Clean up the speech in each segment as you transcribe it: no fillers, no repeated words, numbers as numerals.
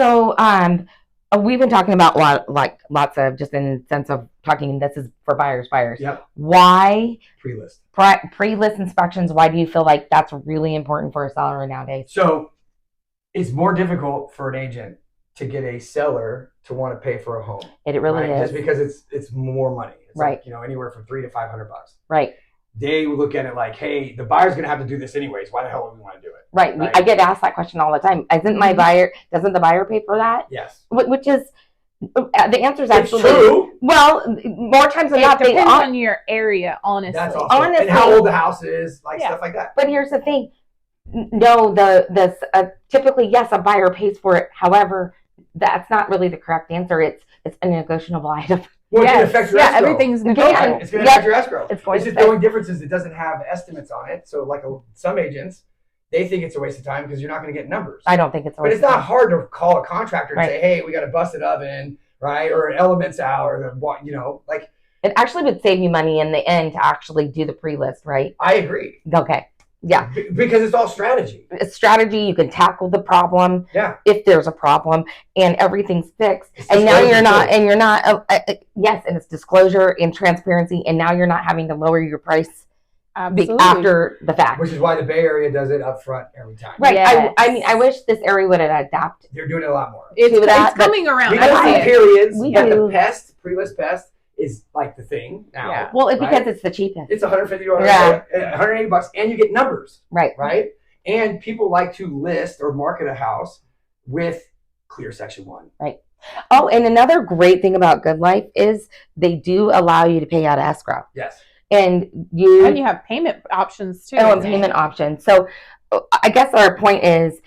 So, we've been talking about lots of just in the sense of talking. This is for buyers. Yep. Why Pre-list. Pre-list inspections? Why do you feel like that's really important for a seller nowadays? So, it's more difficult for an agent to get a seller to want to pay for a home. It really is. Just because it's more money. It's right. Like, anywhere from $300 to $500. Right. They look at it like, hey, the buyer's going to have to do this anyways. Why the hell do we want to do it? Right. I get asked that question all the time. Doesn't the buyer pay for that? Yes. Which is, the answer is absolutely true. Well, more times than not, it depends on your area, honestly. That's awesome. And how old the house is, stuff like that. But here's the thing. No, typically, yes, a buyer pays for it. However, that's not really the correct answer. It's a negotiable item. Well, it can affect your escrow. Everything's negotiable. It's going to affect your escrow. It's just the only difference is it doesn't have estimates on it. So, like some agents, they think it's a waste of time because you're not going to get numbers. I don't think it's a waste of time. But it's not hard to call a contractor and say, hey, we got a busted oven, right? Or an element's out, or like. It actually would save you money in the end to actually do the pre-list, right? I agree. Okay. Yeah. Because it's all strategy. It's strategy. You can tackle the problem. Yeah. If there's a problem and everything's fixed. And now you're not, yes, and it's disclosure and transparency. And now you're not having to lower your price after the fact. Which is why the Bay Area does it up front every time. Right. Yes. I wish this area would adapt. They're doing it a lot more. It's coming around. We got the periods. We got the pest, pre-list pest. Is like the thing now. Yeah. Well, because it's the cheapest. It's $150 to $180, and you get numbers. Right. Right. And people like to list or market a house with clear Section 1. Right. Oh, and another great thing about Good Life is they do allow you to pay out of escrow. Yes. And you have payment options too. Oh, and payment options. So I guess our point is,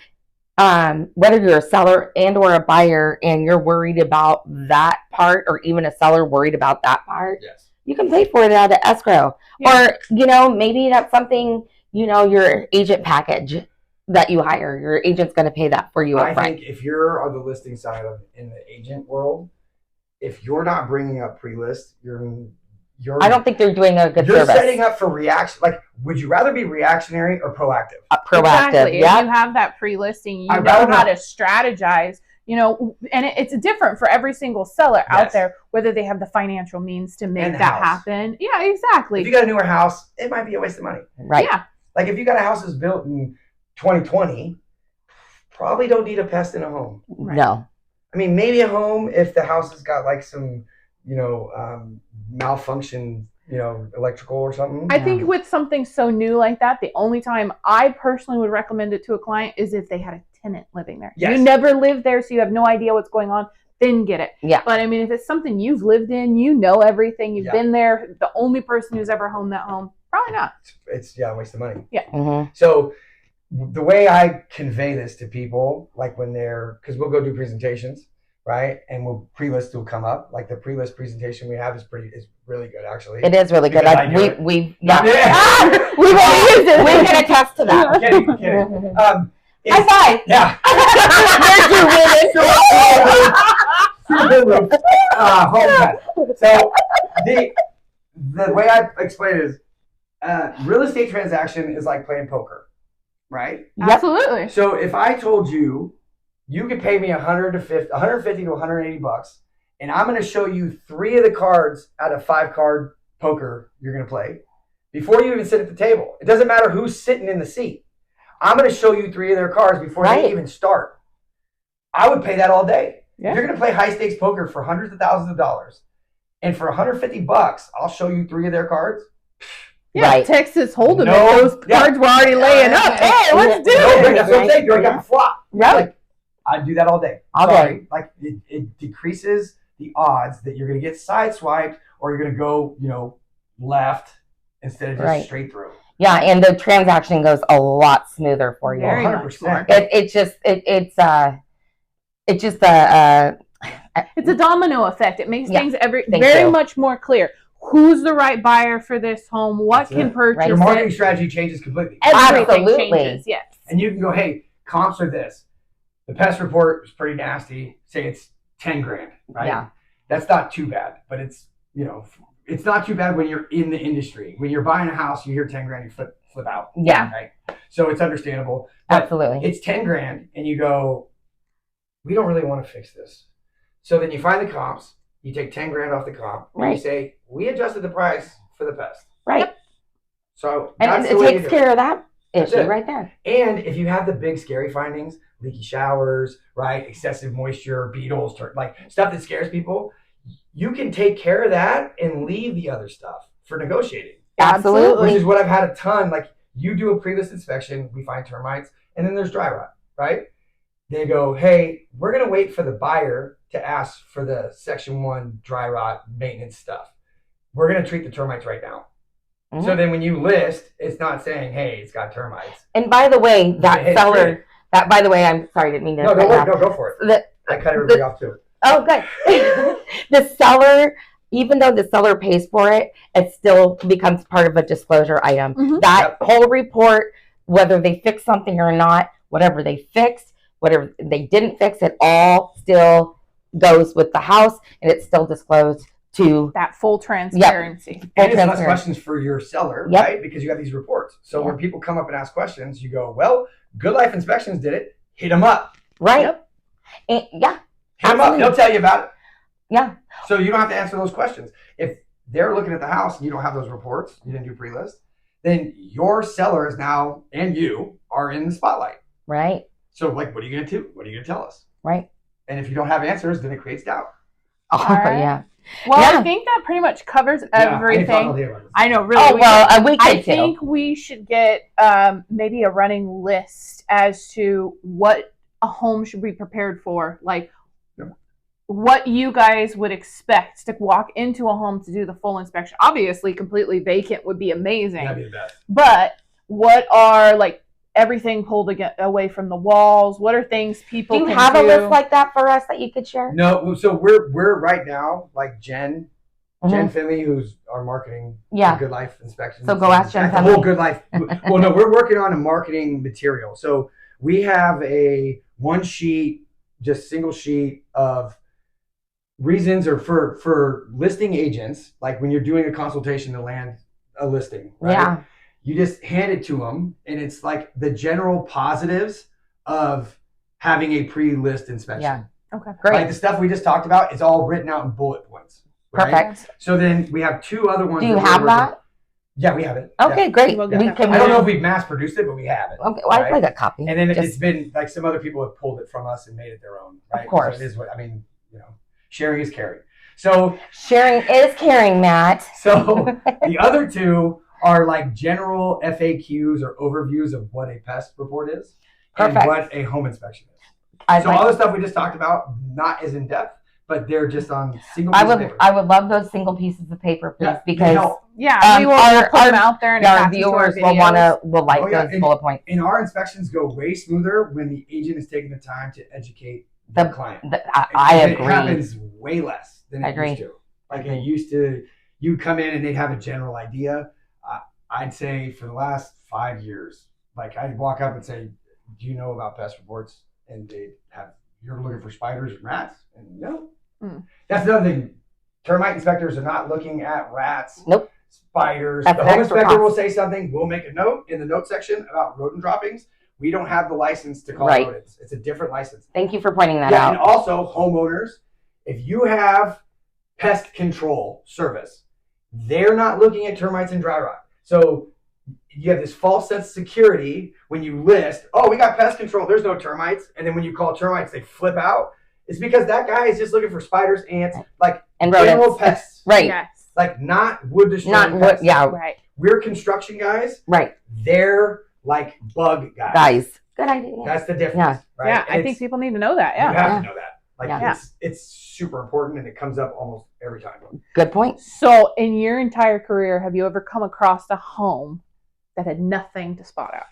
whether you're a seller and or a buyer and you're worried about that part, or even a seller worried about that part, yes, you can pay for it out of escrow. Yeah. Or, maybe that's something, your agent package that you hire, your agent's going to pay that for you up front. I think if you're on the listing side in the agent world, if you're not bringing up pre-list, I don't think they're doing a good service. You're setting up for reaction. Like, would you rather be reactionary or proactive? Proactive. Exactly. Yeah. If you have that pre-listing, you know how to strategize. And it's different for every single seller out there, whether they have the financial means to make that happen. Yeah, exactly. If you got a newer house, it might be a waste of money. Right. Yeah. Like if you got a house that's built in 2020, probably don't need a pest in a home. Right. No. I mean, maybe a home if the house has got like some, malfunction, electrical or something. I think with something so new like that, the only time I personally would recommend it to a client is if they had a tenant living there. Yes. You never lived there, so you have no idea what's going on, then get it. Yeah. But I mean, if it's something you've lived in, everything, you've been there, the only person who's ever owned that home, probably not. It's a waste of money. Yeah. Mm-hmm. So the way I convey this to people, like when because we'll go do presentations, right? And pre-list will come up. Like the pre-list presentation we have is really good, actually. It is really good. We've only used it. We can attest to that. Kidding. High five. Yeah. Home pet. So the way I explain it is, real estate transaction is like playing poker, right? Absolutely. So if I told you could pay me $150 to $180, and I'm going to show you 3 of the cards out of 5 card poker you're going to play before you even sit at the table. It doesn't matter who's sitting in the seat. I'm going to show you 3 of their cards before they even start. I would pay that all day. Yeah. If you're going to play high stakes poker for hundreds of thousands of dollars, and for $150, I'll show you 3 of their cards. Yeah, right. Texas Hold'em. Those cards were already laying up. Hey, let's do it. That's what I'm saying. You already got the flop. Right. Like, I'd do that all day. Sorry. Like it decreases the odds that you're going to get sideswiped or you're going to go, left instead of just straight through. Yeah, and the transaction goes a lot smoother for you. 100%. It's a domino effect. It makes things very much more clear. Who's the right buyer for this home? What can purchase it? Your marketing strategy changes completely. Everything changes, yes. And you can go, hey, comps are this. The pest report is pretty nasty. Say it's $10,000, right? Yeah. That's not too bad, but it's, it's not too bad when you're in the industry. When you're buying a house, you hear $10,000, you flip out. Yeah. Right? So it's understandable. Absolutely. It's $10,000 and you go, we don't really want to fix this. So then you find the comps, you take 10 grand off the comp, and you say, we adjusted the price for the pest. Right. Yep. So and it takes care of that issue right there. And if you have the big scary findings, leaky showers, right, excessive moisture, beetles, like stuff that scares people, you can take care of that and leave the other stuff for negotiating. Absolutely. Which is what I've had a ton. Like, you do a pre-list inspection, we find termites, and then there's dry rot, right? They go, hey, we're going to wait for the buyer to ask for the Section 1 dry rot maintenance stuff. We're going to treat the termites right now. Mm-hmm. So then when you list, it's not saying, hey, it's got termites. And by the way, that seller, by the way, I'm sorry, didn't mean to. No, go for it. I cut everybody off too. Oh, good. The seller, even though the seller pays for it, it still becomes part of a disclosure item. Mm-hmm. That whole report, whether they fix something or not, whatever they fixed, whatever they didn't fix, it all still goes with the house, and it's still disclosed to that full transparency. And it's less questions for your seller, right? Because you have these reports. So when people come up and ask questions, you go, well, Good Life Inspections did it. Hit them up. Right. Yep. And, hit them up. He'll tell you about it. Yeah. So you don't have to answer those questions. If they're looking at the house and you don't have those reports, you didn't do pre-list, then your seller is now, and you are in the spotlight. Right. So, like, what are you going to do? What are you going to tell us? Right. And if you don't have answers, then it creates doubt. Oh, right. Yeah. Well, I think that pretty much covers everything. I know, really. Oh, well, we can think we should get maybe a running list as to what a home should be prepared for. Like, what you guys would expect to walk into a home to do the full inspection. Obviously, completely vacant would be amazing. That'd be the best. But what are, like, everything pulled away from the walls? What are things people can do? Do you have a list like that for us that you could share? No, so we're right now, like Jen Finley, who's our marketing for Good Life Inspections. So go ask Jen Finley. The whole Good Life. Well, no, we're working on a marketing material. So we have a one sheet, just single sheet of reasons or for listing agents, like when you're doing a consultation to land a listing, right? Yeah. You just hand it to them, and it's like the general positives of having a pre-list inspection. Yeah. Okay. Great. Like the stuff we just talked about is all written out in bullet points. Right? Perfect. So then we have two other ones. Do you have that? Yeah, we have it. Okay, great. I don't know if we've mass produced it, but we have it. Okay, well, I'd like a copy. And then it's been like some other people have pulled it from us and made it their own. Right? Of course. So it is what, sharing is caring. So sharing is caring, Matt. So the other two are like general FAQs or overviews of what a pest report is. Perfect. And what a home inspection is. So all the stuff we just talked about, not as in depth, but they're just on single pieces of paper. I would love those single pieces of paper, please, because we will put them out there, and our viewers will like those bullet points. And our inspections go way smoother when the agent is taking the time to educate the client. I agree. It happens way less than it used to. Like it used to, you'd come in and they'd have a general idea. I'd say for the last 5 years, like I'd walk up and say, do you know about pest reports? And they'd have, you're looking for spiders and rats? And no. That's another thing. Termite inspectors are not looking at rats, spiders. The home inspector will say something. We'll make a note in the note section about rodent droppings. We don't have the license to call rodents. It's a different license. Thank you for pointing that out. And also, homeowners, if you have pest control service, they're not looking at termites and dry rot. So you have this false sense of security when you list, oh, we got pest control, there's no termites. And then when you call termites, they flip out. It's because that guy is just looking for spiders, ants, and general pests. Right. Yes. Like not wood destroying pests. Right. We're construction guys. Right. They're like bug guys. Good idea. That's the difference. Yeah. Right? Yeah, I think people need to know that. Yeah. You have to know that. Like it's super important, and it comes up almost every time. Good point. So in your entire career, have you ever come across a home that had nothing to spot out?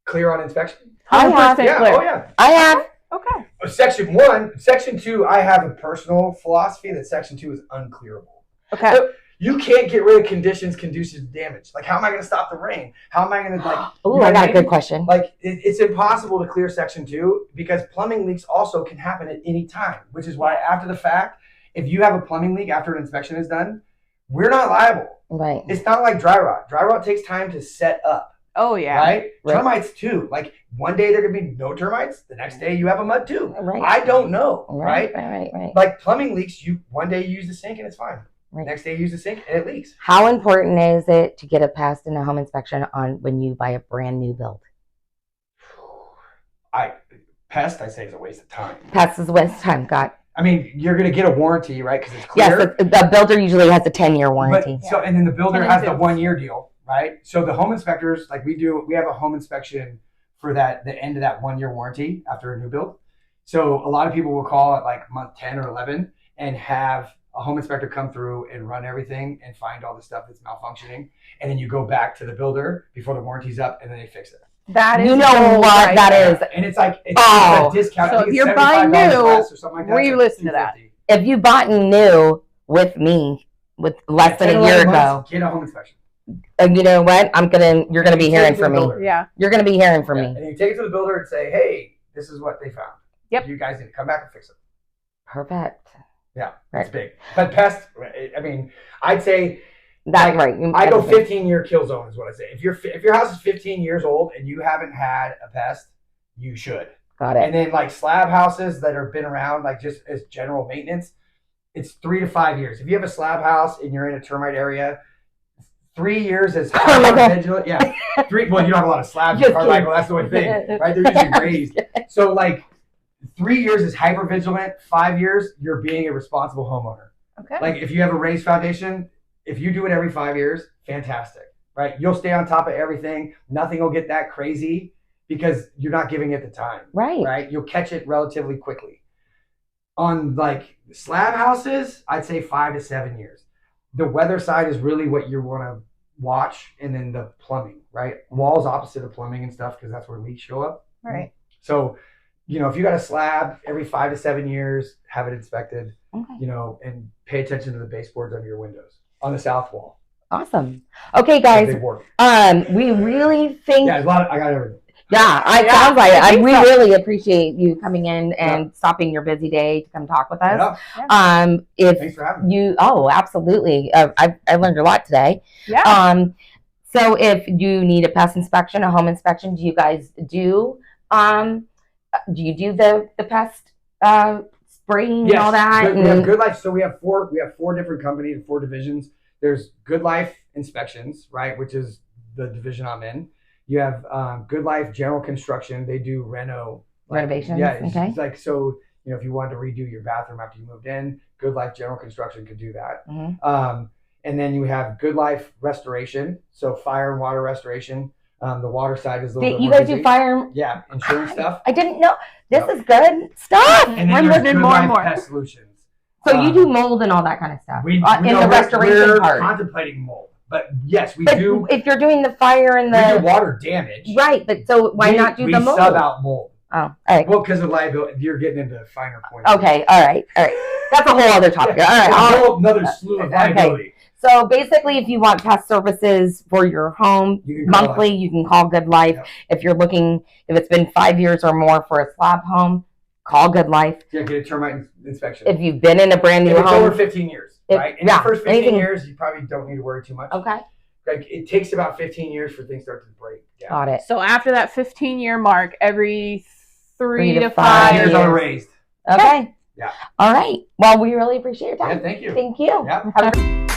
Clear on inspection? I have. Clear. Oh, yeah. I have. Okay. Section 1. Section 2, I have a personal philosophy that Section 2 is unclearable. Okay. So you can't get rid of conditions conducive to damage. Like, how am I going to stop the rain? How am I going to, I got a good question. Like, it's impossible to clear Section 2 because plumbing leaks also can happen at any time, which is why after the fact, if you have a plumbing leak after an inspection is done, we're not liable. Right. It's not like dry rot. Dry rot takes time to set up. Oh yeah. Right? Right. Termites too. Like one day there could be no termites, the next day you have a mud too. Right. I don't know. Right? Right. Like plumbing leaks, one day you use the sink and it's fine. Right. Next day you use the sink and it leaks. How important is it to get a pest and a home inspection on when you buy a brand new build? Pest, I say, is a waste of time. Pest is a waste of time. I mean, you're going to get a warranty, right? Because it's clear. Yes, the builder usually has a 10-year warranty. But, and then the builder has the 10 1-year deal, right? So the home inspectors, like we have a home inspection for the end of that 1-year warranty after a new build. So a lot of people will call at like month 10 or 11 and have a home inspector come through and run everything and find all the stuff that's malfunctioning. And then you go back to the builder before the warranty's up and then they fix it. That is, you know what that is. And it's like, it's a discount. So I think if it's you're buying $75 new, less or something like that. re-listen to that. If you bought new with me with less than a year ago, get a home inspection. you know what? You're gonna be hearing from me. Yeah. You're gonna be hearing from me. And you take it to the builder and say, hey, this is what they found. Yep. You guys need to come back and fix it. Perfect. Yeah, Right. it's big. But pest, I mean, I'd say That's right. I go 15-year kill zone is what I say. If your house is 15 years old and you haven't had a pest, you should. Got it. And then like slab houses that have been around, like just as general maintenance, it's 3 to 5 years. If you have a slab house and you're in a termite area, 3 years is vigilant. Yeah, 3. Well, you don't have a lot of slabs in Carmichael. That's the only thing, right? They're usually raised. So like 3 years is hyper vigilant. 5 years, you're being a responsible homeowner. Okay. Like if you have a raised foundation, if you do it every 5 years, fantastic, right? You'll stay on top of everything. Nothing will get that crazy because you're not giving it the time, right? You'll catch it relatively quickly. On like slab houses, I'd say 5 to 7 years. The weather side is really what you want to watch, and then the plumbing, right? Walls opposite of plumbing and stuff because that's where leaks show up. Right. So, if you got a slab every 5 to 7 years, have it inspected, and pay attention to the baseboards under your windows on the south wall. Awesome. Okay, guys. Big work. We really think. Yeah, I got everything. Yeah, it sounds like it. We really appreciate you coming in and stopping your busy day to come talk with us. Yeah. Thanks for having me. Absolutely. I learned a lot today. Yeah. So if you need a pest inspection, a home inspection, do you guys do you do the pest spraying and all that? We have Good Life. So we have four different companies, 4 divisions. There's Good Life Inspections, right, which is the division I'm in. You have Good Life General Construction. They do renovations. Yeah, it's like so. If you wanted to redo your bathroom after you moved in, Good Life General Construction could do that. Mm-hmm. And then you have Good Life Restoration, so fire and water restoration. The water side is a little bit you more guys busy. do fire? Yeah, insurance stuff. I didn't know. This is good stuff. And then We're there's learning Good more and Life more. Pest Solutions. So you do mold and all that kind of stuff We in the restoration we're part. contemplating mold, but yes, we But do. if you're doing the fire and We do the water damage. right, but so why not do we the mold? sub out mold. Oh, all right. Well, because of liability, you're getting into finer points. Okay, all right. That's a whole other topic. All right. A whole another slew of liability. So basically, if you want pest services for your home You can call monthly, you can call Good Life. Yep. If it's been 5 years or more for a slab home, call Good Life. Yeah, get a termite inspection. If you've been in a brand new If it's home, over 15 years, right? In the first 15 years, you probably don't need to worry too much. Okay. Like it takes about 15 years for things to start to break. Yeah. Got it. So after that 15-year mark, every 3 to 5 5 years years. are raised. Okay. Yeah. All right. Well, we really appreciate your time. Yeah, thank you. Thank you. Yeah. Have a